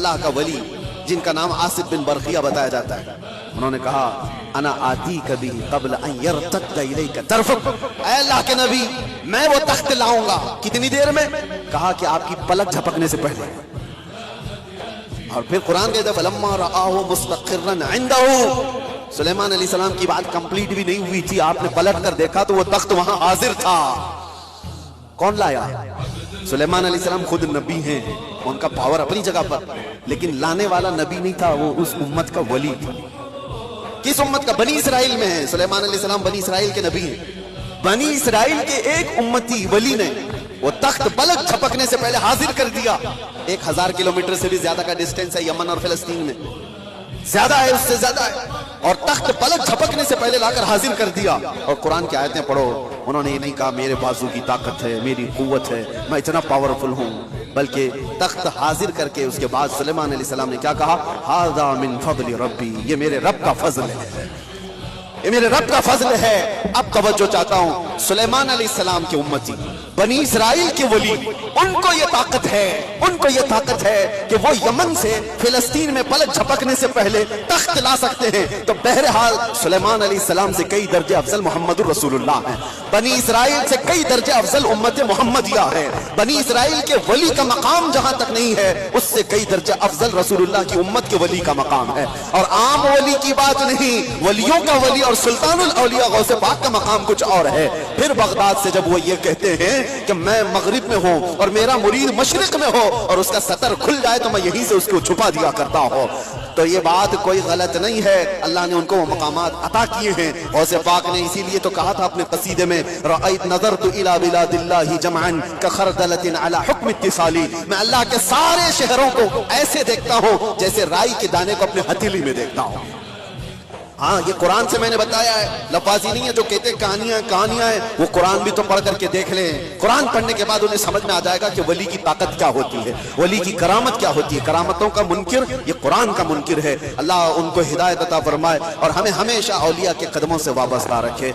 اللہ کا ولی جن کا نام آصف بن برقیہ بتایا جاتا ہے، انہوں نے کہا انا آتی کبھی قبل ان یرتد الیک طرفک، اے اللہ کے نبی میں وہ تخت لاؤں گا کتنی دیر میں؟ کہا کہ آپ کی پلک جھپکنے سے پہلے۔ اور پھر قرآن کہتا ہے فلما رآہ مستقرا عنده، سلیمان علیہ السلام کی بات کمپلیٹ بھی نہیں ہوئی تھی، آپ نے پلٹ کر دیکھا تو وہ تخت وہاں حاضر تھا۔ کون لایا؟ سلیمان علیہ السلام خود نبی ہیں، ان کا پاور اپنی جگہ پر، لیکن لانے والا نبی نہیں تھا، وہ اس امت کا ولی تھا۔ کس امت کا؟ بنی اسرائیل میں ہے۔ سلیمان علیہ السلام بنی اسرائیل کے نبی ہیں۔ بنی اسرائیل کے ایک امتی ولی نے وہ تخت پلک جھپکنے سے پہلے حاضر کر دیا۔ 1000 کلومیٹر سے بھی زیادہ کا ڈسٹینس ہے یمن اور فلسطین میں، زیادہ ہے، اس سے زیادہ ہے، اور تخت پلک جھپکنے سے پہلے لا کر حاضر کر دیا۔ اور قرآن کی آیتیں پڑھو، انہوں نے یہ نہیں کہا میرے بازو کی طاقت ہے، میری قوت ہے، میں اتنا پاورفل ہوں، بلکہ تخت حاضر کر کے اس کے بعد سلیمان علیہ السلام نے کیا کہا؟ ھذا من فضل ربی، یہ میرے رب کا فضل ہے، یہ میرے رب کا فضل ہے۔ اب توجہ چاہتا ہوں، سلیمان علیہ السلام کے امتی بنی اسرائیل کے ولی، ان کو یہ طاقت ہے، ان کو یہ طاقت ہے کہ وہ یمن سے فلسطین میں پلک جھپکنے سے پہلے تخت لا سکتے ہیں۔ تو بہرحال سلیمان علیہ السلام سے کئی درجے افضل محمد الرسول اللہ ہیں، بنی اسرائیل سے کئی درجے افضل امت محمدیہ ہے۔ بنی اسرائیل کے ولی کا مقام جہاں تک نہیں ہے، اس سے کئی درجے افضل رسول اللہ کی امت کے ولی کا مقام ہے۔ اور عام ولی کی بات نہیں، ولیوں کا ولی اور سلطان الاولیاء غوث پاک کا مقام کچھ اور ہے۔ پھر بغداد سے جب وہ یہ کہتے ہیں کہ میں مغرب میں ہوں اور میرا مرید مشرق میں ہو اور اس کا سطر کھل جائے تو میں یہیں سے اس کو چھپا دیا کرتا ہوں، تو یہ بات کوئی غلط نہیں ہے، اللہ نے ان کو وہ مقامات عطا کیے ہیں۔ غوث پاک نے اسی لیے تو کہا تھا اپنے قصیدے میں رأیت نظرت الی بلاد اللہ جمعا کخردلۃ علی حکم اتصالی، میں اللہ کے سارے شہروں کو ایسے دیکھتا ہوں جیسے رائی کے دانے کو اپنے ہتھیلی میں دیکھتا ہوں۔ ہاں یہ قرآن سے میں نے بتایا ہے، لفاظی نہیں ہے جو کہتے کہانیاں ہیں، وہ قرآن بھی تو پڑھ کر کے دیکھ لیں۔ قرآن پڑھنے کے بعد انہیں سمجھ میں آ جائے گا کہ ولی کی طاقت کیا ہوتی ہے، ولی کی کرامت کیا ہوتی ہے۔ کرامتوں کا منکر یہ قرآن کا منکر ہے۔ اللہ ان کو ہدایت عطا فرمائے اور ہمیں ہمیشہ اولیاء کے قدموں سے وابستہ رکھے۔